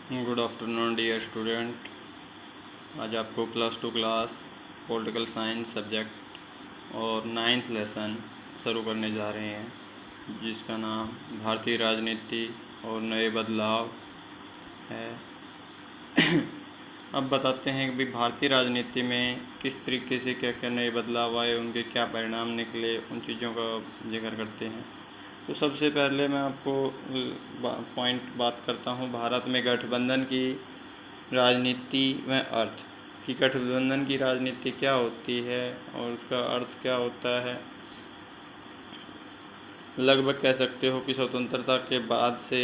Good afternoon dear student. आज आपको +2 class political science subject और 9th लेसन शुरू करने जा रहे हैं, जिसका नाम भारतीय राजनीति और नए बदलाव है। अब बताते हैं कि भारतीय राजनीति में किस तरीके से क्या क्या नए बदलाव आए, उनके क्या परिणाम निकले, उन चीज़ों का जिक्र करते हैं। तो सबसे पहले मैं आपको बात करता हूँ भारत में गठबंधन की राजनीति में अर्थ कि गठबंधन की राजनीति क्या होती है और उसका अर्थ क्या होता है। लगभग कह सकते हो कि स्वतंत्रता के बाद से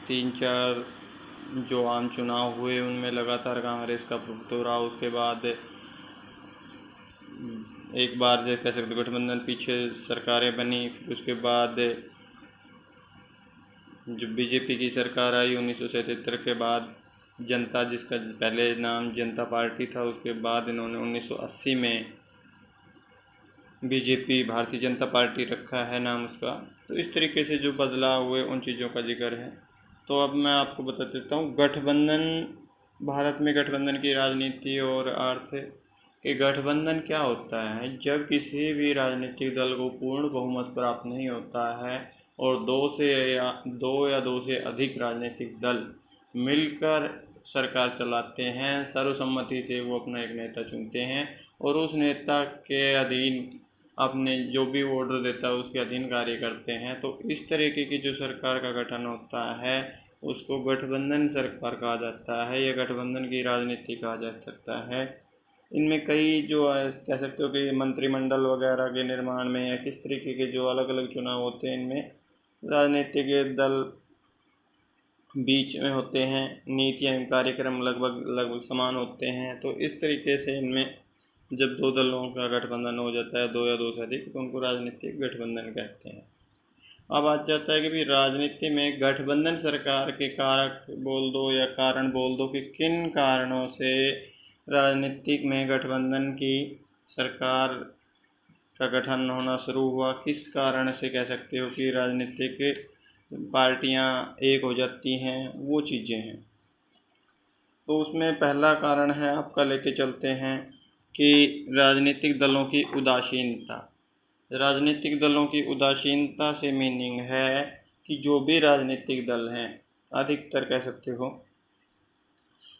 3-4 जो आम चुनाव हुए उनमें लगातार कांग्रेस का प्रभुत्व रहा। उसके बाद एक बार जो कह सकते गठबंधन पीछे सरकारें बनी, फिर उसके बाद जो बीजेपी की सरकार आई 1977 के बाद, जनता जिसका पहले नाम जनता पार्टी था, उसके बाद इन्होंने 1980 में बीजेपी भारतीय जनता पार्टी रखा है नाम उसका। तो इस तरीके से जो बदलाव हुए उन चीज़ों का जिक्र है। तो अब मैं आपको बता देता हूँ गठबंधन, भारत में गठबंधन की राजनीति और अर्थ कि गठबंधन क्या होता है। जब किसी भी राजनीतिक दल को पूर्ण बहुमत प्राप्त नहीं होता है और दो या दो से अधिक राजनीतिक दल मिलकर सरकार चलाते हैं, सर्वसम्मति से वो अपना एक नेता चुनते हैं और उस नेता के अधीन अपने जो भी ऑर्डर देता है उसके अधीन कार्य करते हैं। तो इस तरीके की जो सरकार का गठन होता है उसको गठबंधन सरकार कहा जाता है या गठबंधन की राजनीति कहा जा सकता है। इनमें कई जो कह सकते हो कि मंत्रिमंडल वगैरह के निर्माण में या किस तरीके के जो अलग अलग चुनाव होते हैं, इनमें राजनीतिक दल बीच में होते हैं, नीतियाँ एवं कार्यक्रम लगभग समान होते हैं। तो इस तरीके से इनमें जब दो दलों का गठबंधन हो जाता है, दो या दो से अधिक, तो उनको राजनीतिक गठबंधन कहते हैं। अब आ जाता है कि भी राजनीति में गठबंधन सरकार के कारक बोल दो या कारण बोल दो कि किन कारणों से राजनीतिक में गठबंधन की सरकार का गठन होना शुरू हुआ, किस कारण से कह सकते हो कि राजनीतिक पार्टियां एक हो जाती हैं, वो चीज़ें हैं। तो उसमें पहला कारण है, आपका लेके चलते हैं कि राजनीतिक दलों की उदासीनता। राजनीतिक दलों की उदासीनता से मीनिंग है कि जो भी राजनीतिक दल हैं, अधिकतर कह सकते हो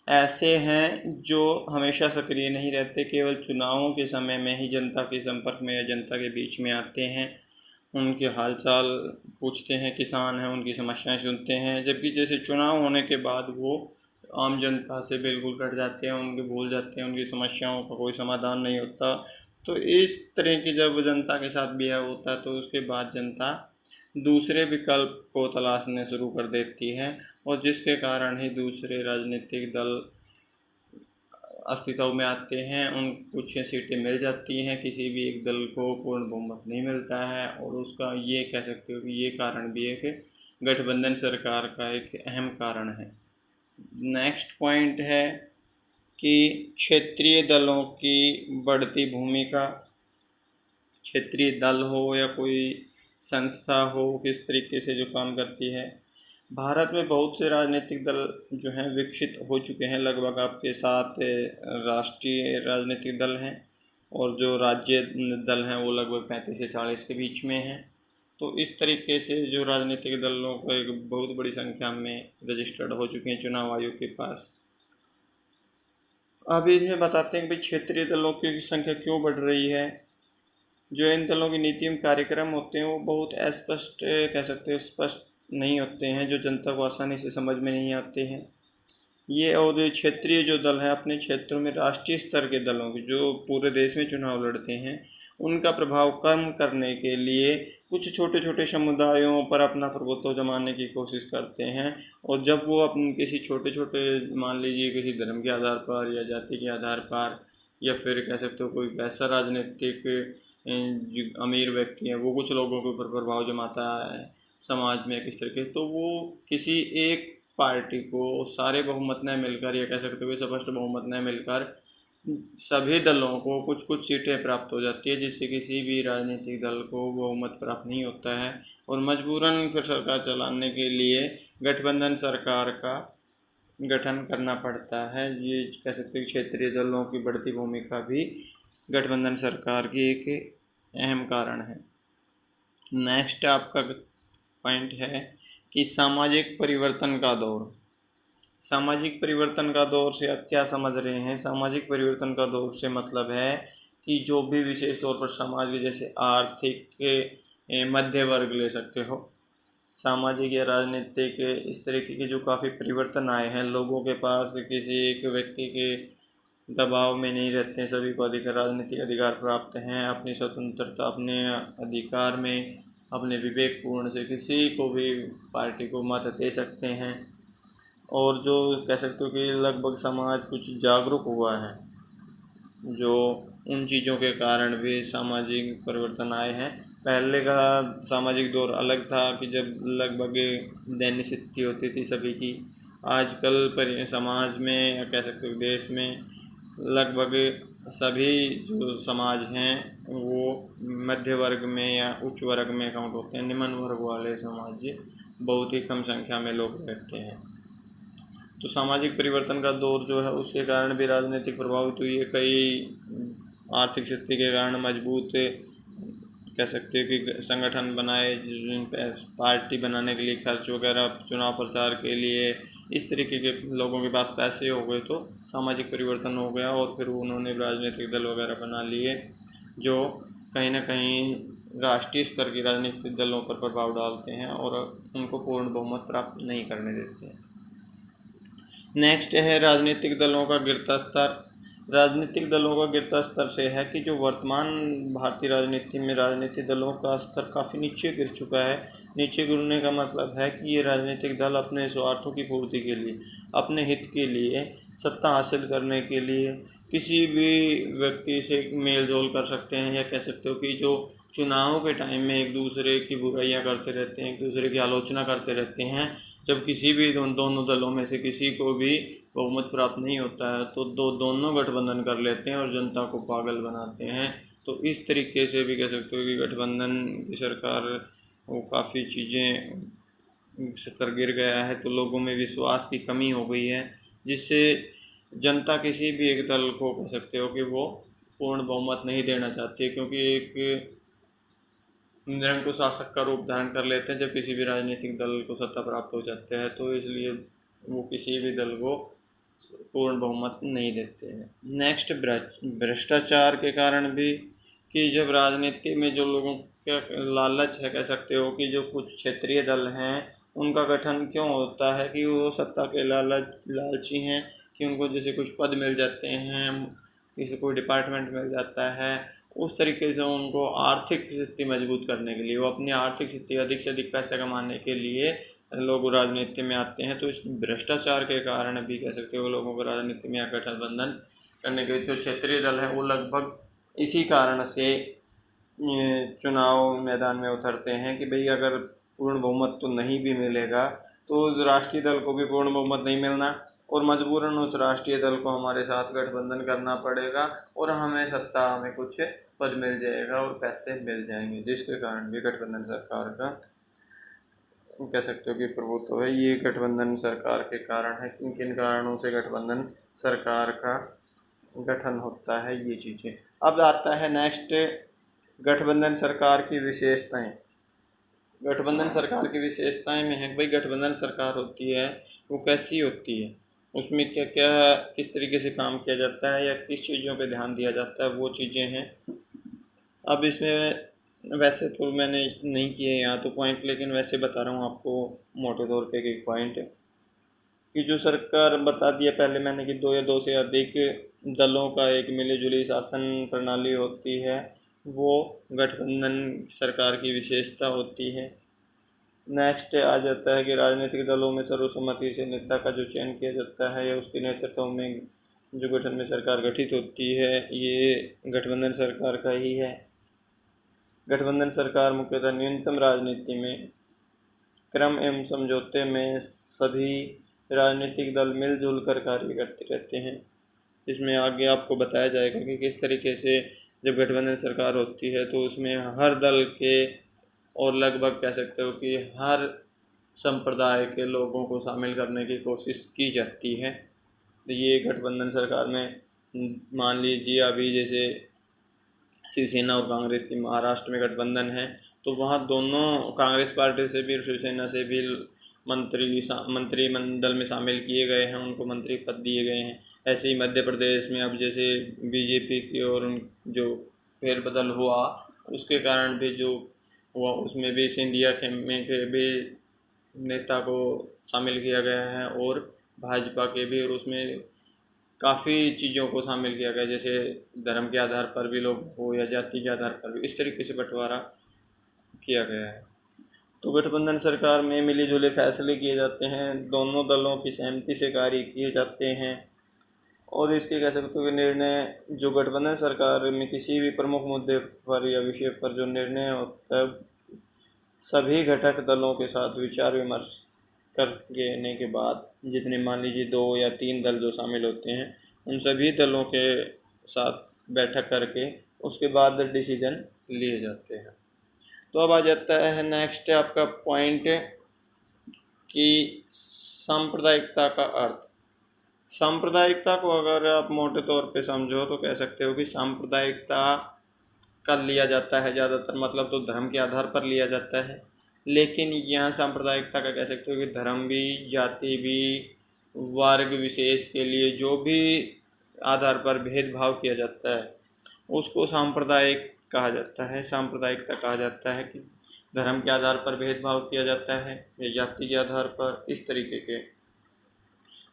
ऐसे हैं जो हमेशा सक्रिय नहीं रहते, केवल चुनावों के समय में ही जनता के संपर्क में या जनता के बीच में आते हैं, उनके हालचाल पूछते हैं, किसान हैं उनकी समस्याएं सुनते हैं। जबकि जैसे चुनाव होने के बाद वो आम जनता से बिल्कुल कट जाते हैं, उनके भूल जाते हैं, उनकी समस्याओं का कोई समाधान नहीं होता। तो इस तरह की जब जनता के साथ बिहेव होता है तो उसके बाद जनता दूसरे विकल्प को तलाशने शुरू कर देती है और जिसके कारण ही दूसरे राजनीतिक दल अस्तित्व में आते हैं। उन कुछ सीटें मिल जाती हैं, किसी भी एक दल को पूर्ण बहुमत नहीं मिलता है और उसका ये कह सकते हो कि ये कारण भी है कि गठबंधन सरकार का एक अहम कारण है। नेक्स्ट पॉइंट है कि क्षेत्रीय दलों की बढ़ती भूमिका। क्षेत्रीय दल हो या कोई संस्था हो, किस तरीके से जो काम करती है। भारत में बहुत से राजनीतिक दल जो हैं विकसित हो चुके हैं, लगभग आपके 7 राष्ट्रीय राजनीतिक दल हैं और जो राज्य दल हैं वो लगभग 35 से 40 के बीच में हैं। तो इस तरीके से जो राजनीतिक दलों को एक बहुत बड़ी संख्या में रजिस्टर्ड हो चुके हैं चुनाव आयोग के पास। अब इसमें बताते हैं कि क्षेत्रीय दलों की संख्या क्यों बढ़ रही है। जो इन दलों की नीति एवं कार्यक्रम होते हैं वो बहुत अस्पष्ट कह सकते हैं, स्पष्ट नहीं होते हैं, जो जनता को आसानी से समझ में नहीं आते हैं ये। और क्षेत्रीय जो दल है अपने क्षेत्रों में राष्ट्रीय स्तर के दलों की जो पूरे देश में चुनाव लड़ते हैं उनका प्रभाव कम करने के लिए कुछ छोटे छोटे समुदायों पर अपना प्रभुत्व जमाने की कोशिश करते हैं। और जब वो अपने किसी छोटे छोटे, मान लीजिए किसी धर्म के आधार पर या जाति के आधार पर या फिर कह सकते हो कोई ऐसा राजनीतिक जो अमीर व्यक्ति हैं वो कुछ लोगों के ऊपर प्रभाव जमाता है समाज में किस तरीके, तो वो किसी एक पार्टी को सारे बहुमत न मिलकर या कह सकते हो स्पष्ट बहुमत न मिलकर सभी दलों को कुछ कुछ सीटें प्राप्त हो जाती है, जिससे किसी भी राजनीतिक दल को बहुमत प्राप्त नहीं होता है और मजबूरन फिर सरकार चलाने के लिए गठबंधन सरकार का गठन करना पड़ता है। ये कह सकते हैं क्षेत्रीय दलों की बढ़ती भूमिका भी गठबंधन सरकार की एक अहम कारण है। नेक्स्ट आपका पॉइंट है कि सामाजिक परिवर्तन का दौर। सामाजिक परिवर्तन का दौर से आप क्या समझ रहे हैं? सामाजिक परिवर्तन का दौर से मतलब है कि जो भी विशेष तौर पर समाज के जैसे आर्थिक मध्य वर्ग ले सकते हो, सामाजिक या राजनीतिक इस तरीके के जो काफ़ी परिवर्तन आए हैं, लोगों के पास किसी एक व्यक्ति के दबाव में नहीं रहते हैं, सभी को अधिकार राजनीतिक अधिकार प्राप्त हैं, अपनी स्वतंत्रता अपने अधिकार में अपने विवेकपूर्ण से किसी को भी पार्टी को मत दे सकते हैं। और जो कह सकते हो कि लगभग समाज कुछ जागरूक हुआ है, जो उन चीज़ों के कारण भी सामाजिक परिवर्तन आए हैं। पहले का सामाजिक दौर अलग था कि जब लगभग दैन्य स्थिति होती थी सभी की। आजकल पर समाज में या कह सकते हो देश में लगभग सभी जो समाज हैं वो मध्य वर्ग में या उच्च वर्ग में काउंट होते हैं। निम्न वर्ग वाले समाज बहुत ही कम संख्या में लोग रहते हैं। तो सामाजिक परिवर्तन का दौर जो है उसके कारण भी राजनीतिक प्रभावित हुई है। कई आर्थिक स्थिति के कारण मजबूत कह सकते हैं कि संगठन बनाए, जिन पार्टी बनाने के लिए खर्च वगैरह, चुनाव प्रचार के लिए इस तरीके के लोगों के पास पैसे हो गए तो सामाजिक परिवर्तन हो गया और फिर उन्होंने राजनीतिक दल वगैरह बना लिए जो कहीं ना कहीं राष्ट्रीय स्तर की राजनीतिक दलों पर प्रभाव डालते हैं और उनको पूर्ण बहुमत प्राप्त नहीं करने देते हैं। नेक्स्ट है राजनीतिक दलों का गिरता स्तर। राजनीतिक दलों का गिरता स्तर से है कि जो वर्तमान भारतीय राजनीति में राजनीतिक दलों का स्तर काफ़ी नीचे गिर चुका है। नीचे गिरने का मतलब है कि ये राजनीतिक दल अपने स्वार्थों की पूर्ति के लिए, अपने हित के लिए, सत्ता हासिल करने के लिए किसी भी व्यक्ति से मेल जोल कर सकते हैं, या कह सकते हो कि जो चुनाव के टाइम में एक दूसरे की बुराइयां करते रहते हैं, एक दूसरे की आलोचना करते रहते हैं। जब किसी भी दोनों दलों में से किसी को भी बहुमत प्राप्त नहीं होता है तो दोनों गठबंधन कर लेते हैं और जनता को पागल बनाते हैं। तो इस तरीके से भी कह सकते हो कि गठबंधन की सरकार वो काफ़ी चीज़ें स्तर गिर गया है, तो लोगों में विश्वास की कमी हो गई है, जिससे जनता किसी भी एक दल को कह सकते हो कि वो पूर्ण बहुमत नहीं देना चाहती है, क्योंकि एक निरंकुश शासक का रूप धारण कर लेते हैं जब किसी भी राजनीतिक दल को सत्ता प्राप्त हो जाते हैं, तो इसलिए वो किसी भी दल को पूर्ण बहुमत नहीं देते हैं। नेक्स्ट भ्रष्टाचार के कारण भी, कि जब राजनीति में जो लोगों का लालच है, कह सकते हो कि जो कुछ क्षेत्रीय दल हैं उनका गठन क्यों होता है कि वो सत्ता के लालची हैं, कि उनको जैसे कुछ पद मिल जाते हैं, किसी को डिपार्टमेंट मिल जाता है, उस तरीके से उनको आर्थिक स्थिति मजबूत करने के लिए, वो अपनी आर्थिक स्थिति अधिक से अधिक पैसा कमाने के लिए लोग राजनीति में आते हैं। तो इस भ्रष्टाचार के कारण भी कह सकते हो लोगों को राजनीति में गठबंधन करने के जो क्षेत्रीय दल हैं वो लगभग इसी कारण से चुनाव मैदान में उतरते हैं कि भाई अगर पूर्ण बहुमत तो नहीं भी मिलेगा तो राष्ट्रीय दल को भी पूर्ण बहुमत नहीं मिलना और मजबूरन उस राष्ट्रीय दल को हमारे साथ गठबंधन करना पड़ेगा और हमें सत्ता में कुछ पद मिल जाएगा और पैसे मिल जाएंगे, जिसके कारण भी गठबंधन सरकार का कह सकते हो कि प्रभुत्व है। ये गठबंधन सरकार के कारण है, किन किन कारणों से गठबंधन सरकार का गठन होता है ये चीज़ें। अब आता है नेक्स्ट गठबंधन सरकार की विशेषताएं। गठबंधन सरकार की विशेषताएं में है भाई गठबंधन सरकार होती है वो कैसी होती है, उसमें क्या क्या किस तरीके से काम किया जाता है या किस चीज़ों पे ध्यान दिया जाता है, वो चीज़ें हैं। अब इसमें वैसे तो मैंने नहीं किए यहाँ तो पॉइंट, लेकिन वैसे बता रहा हूँ आपको मोटे तौर पे एक पॉइंट कि जो सरकार बता दिया पहले मैंने कि 2 या 2 से अधिक दलों का एक मिलीजुली शासन प्रणाली होती है, वो गठबंधन सरकार की विशेषता होती है। नेक्स्ट आ जाता है कि राजनीतिक दलों में सर्वसम्मति से नेता का जो चयन किया जाता है या उसके नेतृत्व में जो गठन में सरकार गठित होती है ये गठबंधन सरकार का ही है। गठबंधन सरकार मुख्यतः न्यूनतम राजनीति में क्रम एवं समझौते में सभी राजनीतिक दल मिलजुल कर कार्य करते रहते हैं। इसमें आगे आपको बताया जाएगा कि किस तरीके से जब गठबंधन सरकार होती है तो उसमें हर दल के और लगभग कह सकते हो कि हर संप्रदाय के लोगों को शामिल करने की कोशिश की जाती है। तो ये गठबंधन सरकार में मान लीजिए अभी जैसे शिवसेना और कांग्रेस की महाराष्ट्र में गठबंधन है, तो वहाँ दोनों कांग्रेस पार्टी से भी और शिवसेना से भी मंत्रिमंडल में शामिल किए गए हैं, उनको मंत्री पद दिए गए हैं। ऐसे ही मध्य प्रदेश में अब जैसे बीजेपी की और उन जो फेरबदल हुआ उसके कारण भी जो हुआ उसमें भी सिंधिया खेमे के भी नेता को शामिल किया गया है और भाजपा के भी, और उसमें काफ़ी चीज़ों को शामिल किया गया, जैसे धर्म के आधार पर भी लोग हो या जाति के आधार पर भी, इस तरीके से बंटवारा किया गया है। तो गठबंधन सरकार में मिली जुले फैसले किए जाते हैं, दोनों दलों की सहमति से कार्य किए जाते हैं। और इसके कह सकते हो कि निर्णय जो गठबंधन सरकार में किसी भी प्रमुख मुद्दे पर या विषय पर जो निर्णय होता है सभी घटक दलों के साथ विचार विमर्श करने के बाद, जितने मान लीजिए 2 या 3 दल जो शामिल होते हैं उन सभी दलों के साथ बैठक करके उसके बाद डिसीजन लिए जाते हैं। तो अब आ जाता है नेक्स्ट आपका पॉइंट कि सांप्रदायिकता का अर्थ। सांप्रदायिकता को अगर आप मोटे तौर पे समझो तो कह सकते हो कि सांप्रदायिकता का लिया जाता है ज़्यादातर मतलब तो धर्म के आधार पर लिया जाता है, लेकिन यहाँ सांप्रदायिकता का कह सकते हो कि धर्म भी, जाति भी, वर्ग विशेष के लिए जो भी आधार पर भेदभाव किया जाता है उसको सांप्रदायिक कहा जाता है, सांप्रदायिकता कहा जाता है। कि धर्म के आधार पर भेदभाव किया जाता है या जाति के आधार पर, इस तरीके के।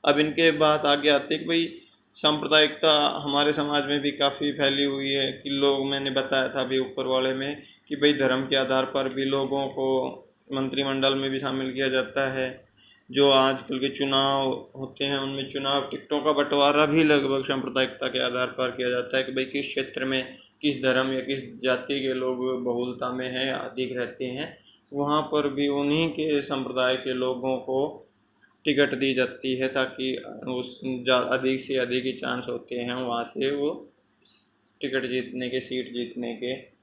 अब इनके बात आगे आती है कि भाई सांप्रदायिकता हमारे समाज में भी काफ़ी फैली हुई है कि लोग, मैंने बताया था अभी ऊपर वाले में कि भाई धर्म के आधार पर भी लोगों को मंत्रिमंडल में भी शामिल किया जाता है। जो आजकल के चुनाव होते हैं उनमें चुनाव टिकटों का बंटवारा भी लगभग सांप्रदायिकता के आधार पर किया जाता है कि भाई किस क्षेत्र में किस धर्म या किस जाति के लोग बहुलता में हैं, अधिक रहते हैं, वहाँ पर भी उन्हीं के संप्रदाय के लोगों को टिकट दी जाती है ताकि उस अधिक से अधिक ही चांस होते हैं वहाँ से वो टिकट जीतने के, सीट जीतने के।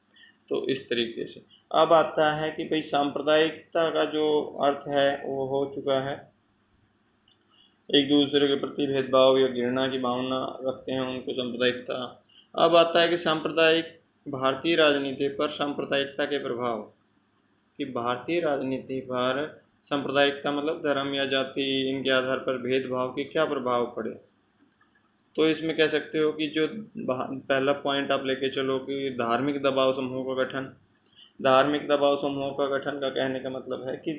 तो इस तरीके से अब आता है कि भाई सांप्रदायिकता का जो अर्थ है वो हो चुका है एक दूसरे के प्रति भेदभाव या घृणा की भावना रखते हैं उनको सांप्रदायिकता। अब आता है कि सांप्रदायिक भारतीय राजनीति पर सांप्रदायिकता के प्रभाव, कि भारतीय राजनीति पर सांप्रदायिकता मतलब धर्म या जाति इनके आधार पर भेदभाव के क्या प्रभाव पड़े। तो इसमें कह सकते हो कि जो पहला पॉइंट आप लेके चलो कि धार्मिक दबाव समूह का गठन। धार्मिक दबाव समूह का गठन का कहने का मतलब है कि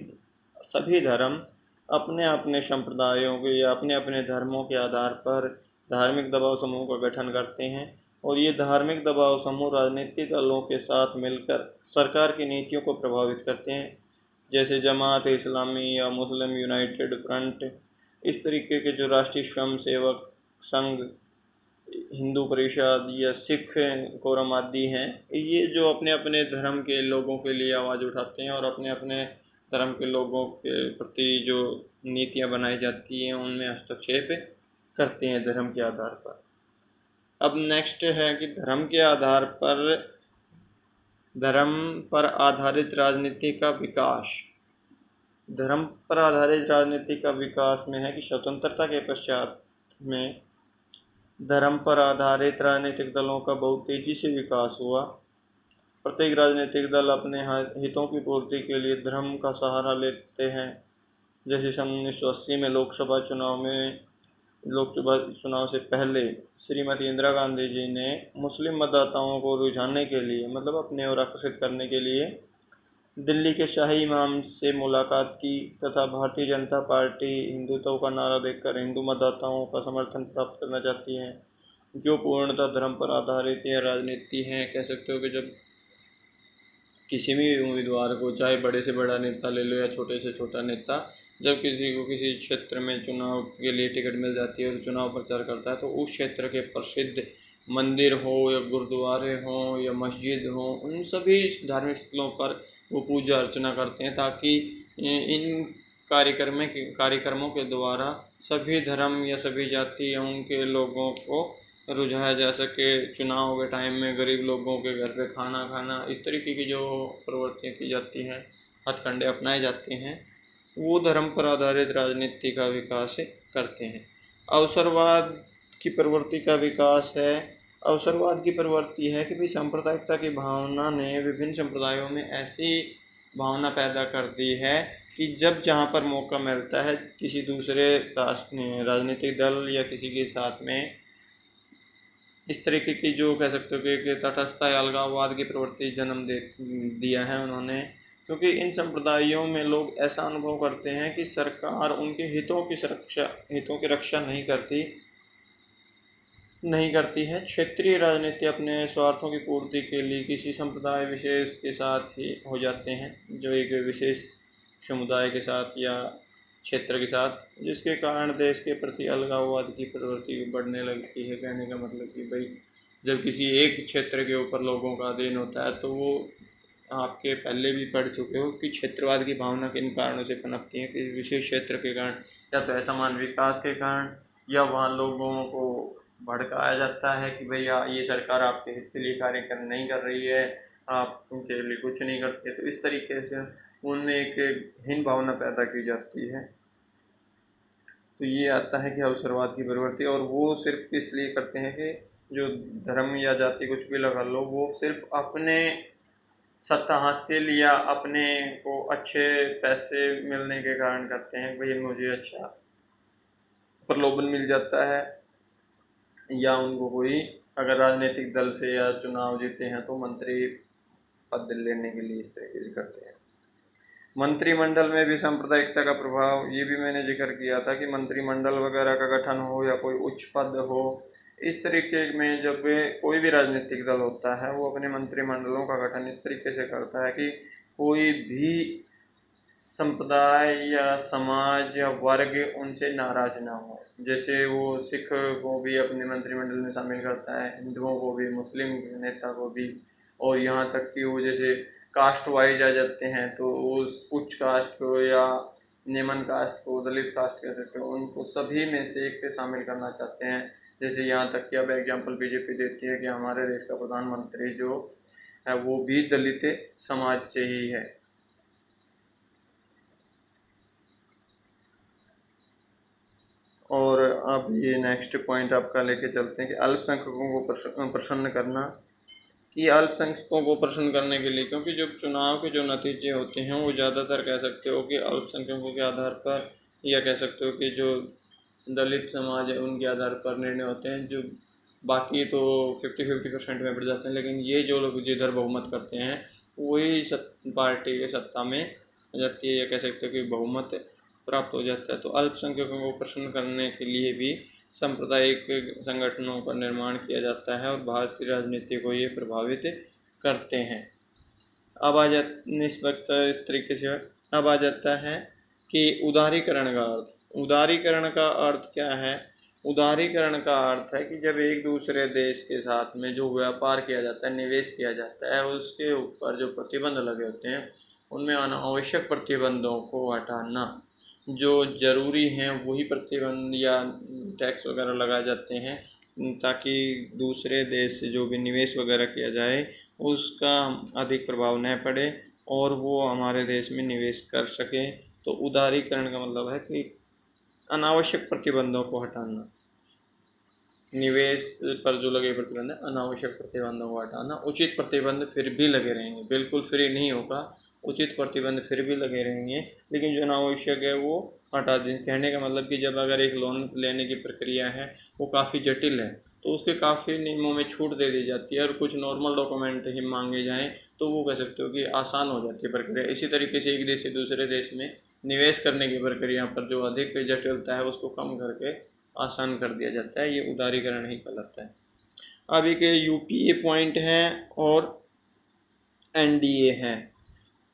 सभी धर्म अपने अपने संप्रदायों के या अपने अपने धर्मों के आधार पर धार्मिक दबाव समूह का गठन करते हैं, और ये धार्मिक दबाव समूह राजनीतिक दलों के साथ मिलकर सरकार की नीतियों को प्रभावित करते हैं, जैसे जमात इस्लामी या मुस्लिम यूनाइटेड फ्रंट, इस तरीके के जो राष्ट्रीय स्वयं सेवक संघ, हिंदू परिषद या सिख कोरम आदि हैं, ये जो अपने अपने धर्म के लोगों के लिए आवाज़ उठाते हैं और अपने अपने धर्म के लोगों के प्रति जो नीतियां बनाई जाती हैं उनमें हस्तक्षेप करते हैं धर्म के आधार पर। अब नेक्स्ट है कि धर्म पर आधारित राजनीति का विकास। धर्म पर आधारित राजनीति का विकास में है कि स्वतंत्रता के पश्चात में धर्म पर आधारित राजनीतिक दलों का बहुत तेज़ी से विकास हुआ। प्रत्येक राजनीतिक दल अपने हितों की पूर्ति के लिए धर्म का सहारा लेते हैं। जैसे सन 1980 में लोकसभा चुनाव से पहले श्रीमती इंदिरा गांधी जी ने मुस्लिम मतदाताओं को रुझाने के लिए, मतलब अपने ओर आकर्षित करने के लिए, दिल्ली के शाही इमाम से मुलाकात की तथा भारतीय जनता पार्टी हिंदुत्व का नारा देकर हिंदू मतदाताओं का समर्थन प्राप्त करना चाहती हैं, जो पूर्णतः धर्म पर आधारित यह राजनीति है। कह सकते हो कि जब किसी भी उम्मीदवार को, चाहे बड़े से बड़ा नेता ले लो या छोटे से छोटा नेता, जब किसी को किसी क्षेत्र में चुनाव के लिए टिकट मिल जाती है और चुनाव प्रचार करता है तो उस क्षेत्र के प्रसिद्ध मंदिर हो या गुरुद्वारे हो या मस्जिद हो, उन सभी धार्मिक स्थलों पर वो पूजा अर्चना करते हैं ताकि इन कार्यक्रमों के द्वारा सभी धर्म या सभी जाति या उनके लोगों को रुझाया जा सके। चुनाव के टाइम में गरीब लोगों के घर पे खाना खाना, इस तरीके की जो प्रवृत्तियाँ की जाती हैं, हथकंडे अपनाए जाते हैं, वो धर्म पर आधारित राजनीति का विकास करते हैं। अवसरवाद की प्रवृत्ति का विकास है। अवसरवाद की प्रवृत्ति है कि भाई सांप्रदायिकता की भावना ने विभिन्न संप्रदायों में ऐसी भावना पैदा कर दी है कि जब जहाँ पर मौका मिलता है किसी दूसरे राजनीतिक दल या किसी के साथ में इस तरीके की जो कह सकते हो कि तटस्थता या अलगाववाद की प्रवृत्ति जन्म दे दिया है उन्होंने, क्योंकि इन संप्रदायों में लोग ऐसा अनुभव करते हैं कि सरकार उनके हितों की रक्षा नहीं करती है। क्षेत्रीय राजनीति अपने स्वार्थों की पूर्ति के लिए किसी संप्रदाय विशेष के साथ ही हो जाते हैं, जो एक विशेष समुदाय के साथ या क्षेत्र के साथ, जिसके कारण देश के प्रति अलगाववाद की प्रवृत्ति बढ़ने लगती है। कहने का मतलब कि भाई जब किसी एक क्षेत्र के ऊपर लोगों का अधीन होता है तो वो आपके पहले भी पढ़ चुके हो कि क्षेत्रवाद की भावना किन कारणों से पनपती है। किसी विशेष क्षेत्र के कारण, या तो असमान विकास के कारण, या वहाँ लोगों को भड़काया जाता है कि भैया ये सरकार आपके हित के लिए कार्य नहीं कर रही है, आप उनके लिए कुछ नहीं करते। तो इस तरीके से उनमें एक हीन भावना पैदा की जाती है। तो ये आता है कि अवसरवाद की प्रवृत्ति, और वो सिर्फ इसलिए करते हैं कि जो धर्म या जाति कुछ भी लगा लो, वो सिर्फ अपने सत्ता हासिल या अपने को अच्छे पैसे मिलने के कारण करते हैं। भाई मुझे अच्छा प्रलोभन मिल जाता है, या उनको कोई अगर राजनीतिक दल से या चुनाव जीते हैं तो मंत्री पद लेने के लिए इस तरीके से करते हैं। मंत्रिमंडल में भी सांप्रदायिकता का प्रभाव, ये भी मैंने जिक्र किया था कि मंत्रिमंडल वगैरह का गठन हो या कोई उच्च पद हो, इस तरीके में जब कोई भी राजनीतिक दल होता है वो अपने मंत्रिमंडलों का गठन इस तरीके से करता है कि कोई भी संप्रदाय या समाज या वर्ग उनसे नाराज ना हो। जैसे वो सिख को भी अपने मंत्रिमंडल में शामिल करता है, हिंदुओं को भी, मुस्लिम नेता को भी, और यहाँ तक कि वो जैसे कास्ट वाइज आ जाते हैं तो उस उच्च कास्ट को या निम्न कास्ट को, दलित कास्ट कह सकते हो, उनको सभी में से एक शामिल करना चाहते हैं। जैसे यहाँ तक कि अब एग्जाम्पल बीजेपी देती है कि हमारे देश का प्रधानमंत्री जो है वो भी दलित समाज से ही है। और अब ये नेक्स्ट पॉइंट आपका लेके चलते हैं कि अल्पसंख्यकों को प्रसन्न करना, कि अल्पसंख्यकों को प्रसन्न करने के लिए, क्योंकि जब चुनाव के जो नतीजे होते हैं वो ज़्यादातर कह सकते हो कि अल्पसंख्यकों के आधार पर, या कह सकते हो कि जो दलित समाज है उनके आधार पर निर्णय होते हैं। जो बाकी तो 50-50% में बढ़ जाते हैं, लेकिन ये जो लोग जिधर बहुमत करते हैं वही पार्टी के सत्ता में आ जाती है, या कह सकते हो कि बहुमत प्राप्त हो जाता है। तो अल्पसंख्यकों को प्रसन्न करने के लिए भी सांप्रदायिक संगठनों का निर्माण किया जाता है और भारतीय राजनीति को ये प्रभावित करते हैं। अब आ जाता निष्पक्षता इस तरीके से अब आ जाता है कि उदारीकरण का अर्थ। उदारीकरण का अर्थ क्या है? उदारीकरण का अर्थ है कि जब एक दूसरे देश के साथ में जो व्यापार किया जाता है, निवेश किया जाता है, उसके ऊपर जो प्रतिबंध लगे होते हैं उनमें अनावश्यक प्रतिबंधों को हटाना, जो ज़रूरी हैं वही प्रतिबंध या टैक्स वगैरह लगाए जाते हैं, ताकि दूसरे देश से जो भी निवेश वगैरह किया जाए उसका अधिक प्रभाव न पड़े और वो हमारे देश में निवेश कर सकें। तो उदारीकरण का मतलब है कि अनावश्यक प्रतिबंधों को हटाना, निवेश पर जो लगे प्रतिबंध है अनावश्यक प्रतिबंधों को हटाना। उचित प्रतिबंध फिर भी लगे रहेंगे, बिल्कुल फ्री नहीं होगा, उचित प्रतिबंध फिर भी लगे रहेंगे, लेकिन जो अनावश्यक है वो हटा दें। कहने का मतलब कि जब अगर एक लोन लेने की प्रक्रिया है वो काफ़ी जटिल है तो उसके काफ़ी नियमों में छूट दे दी जाती है, और कुछ नॉर्मल डॉक्यूमेंट ही मांगे जाएँ तो वो कह सकते हो कि आसान हो जाती है प्रक्रिया। इसी तरीके से एक देश से दूसरे देश में निवेश करने की प्रक्रिया पर जो अधिक जटिलता है उसको कम करके आसान कर दिया जाता है। ये उदारीकरण ही कहलाता है। अब एक यूपीए पॉइंट है और एनडीए है।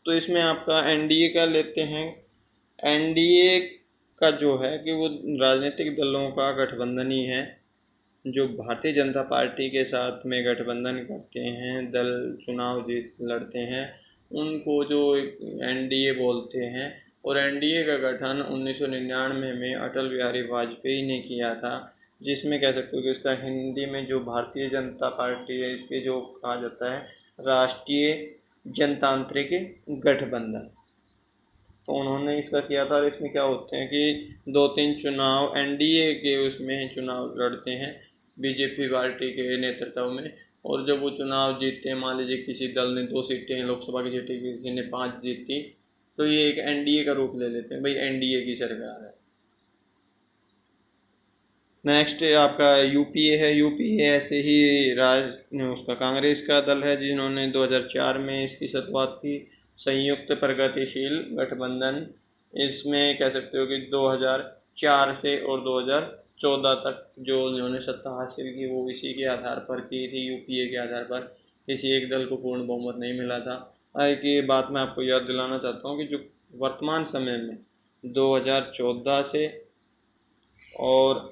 तो इसमें आपका एनडीए का लेते हैं। एनडीए का जो है कि वो राजनीतिक दलों का गठबंधन ही है, जो भारतीय जनता पार्टी के साथ में गठबंधन करते हैं, दल चुनाव जीत लड़ते हैं, उनको जो एनडीए बोलते हैं। और एनडीए का गठन 1999 में अटल बिहारी वाजपेयी ने किया था, जिसमें कह सकते हो कि इसका हिंदी में जो भारतीय जनता पार्टी है इसके जो कहा जाता है राष्ट्रीय जनतांत्रिक गठबंधन। तो उन्होंने इसका किया था। और इसमें क्या होते हैं कि 2-3 चुनाव एनडीए के उसमें चुनाव लड़ते हैं बीजेपी पार्टी के नेतृत्व में, और जब वो चुनाव जीतते हैं, मान लीजिए किसी दल ने 2 सीटें लोकसभा की जीती, किसी ने 5 जीती, तो ये एक एनडीए का रूप ले लेते हैं, भाई एनडीए की सरकार है। नेक्स्ट आपका यूपीए है। यूपीए ऐसे ही उसका कांग्रेस का दल है जिन्होंने 2004 में इसकी शुरुआत की, संयुक्त प्रगतिशील गठबंधन। इसमें कह सकते हो कि 2004 से और 2014 तक जो इन्होंने सत्ता हासिल की वो इसी के आधार पर की थी, यूपीए के आधार पर। किसी एक दल को पूर्ण बहुमत नहीं मिला था। एक ये बात मैं आपको याद दिलाना चाहता हूँ कि जो वर्तमान समय में 2014 से और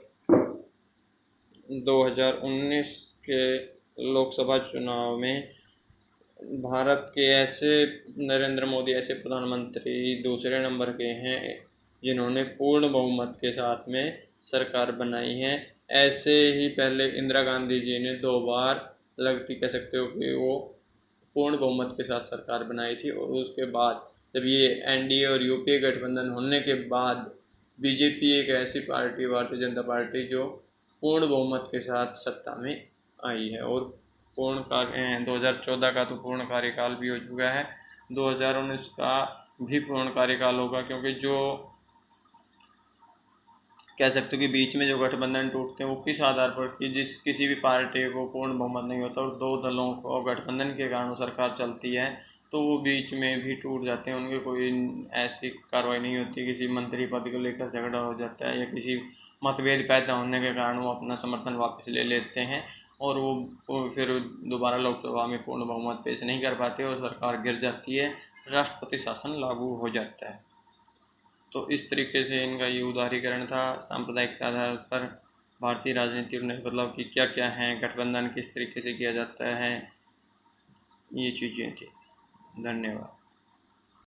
2019 के लोकसभा चुनाव में भारत के ऐसे नरेंद्र मोदी ऐसे प्रधानमंत्री दूसरे नंबर के हैं जिन्होंने पूर्ण बहुमत के साथ में सरकार बनाई है। ऐसे ही पहले इंदिरा गांधी जी ने 2 बार लगती कह सकते हो कि वो पूर्ण बहुमत के साथ सरकार बनाई थी, और उसके बाद जब ये एनडीए और यूपीए गठबंधन होने के बाद बीजेपी एक ऐसी पार्टी, भारतीय जनता पार्टी, जो पूर्ण बहुमत के साथ सत्ता में आई है। और पूर्ण कार्य 2014 का तो पूर्ण कार्यकाल भी हो चुका है, 2019 का भी पूर्ण कार्यकाल होगा, क्योंकि जो कह सकते हो कि बीच में जो गठबंधन टूटते हैं वो किस आधार पर कि जिस किसी भी पार्टी को पूर्ण बहुमत नहीं होता और 2 दलों को गठबंधन के कारण सरकार चलती है, तो वो बीच में भी टूट जाते हैं। उनके कोई ऐसी कार्रवाई नहीं होती, किसी मंत्री पद को लेकर झगड़ा हो जाता है या किसी मतभेद पैदा होने के कारण वो अपना समर्थन वापस ले लेते हैं, और वो फिर दोबारा लोकसभा में पूर्ण बहुमत पेश नहीं कर पाते और सरकार गिर जाती है, राष्ट्रपति शासन लागू हो जाता है। तो इस तरीके से इनका ये उदारीकरण था। सांप्रदायिक आधार पर भारतीय राजनीति और नए बदलाव की क्या क्या हैं, गठबंधन किस तरीके से किया जाता है, ये चीज़ें थी। धन्यवाद।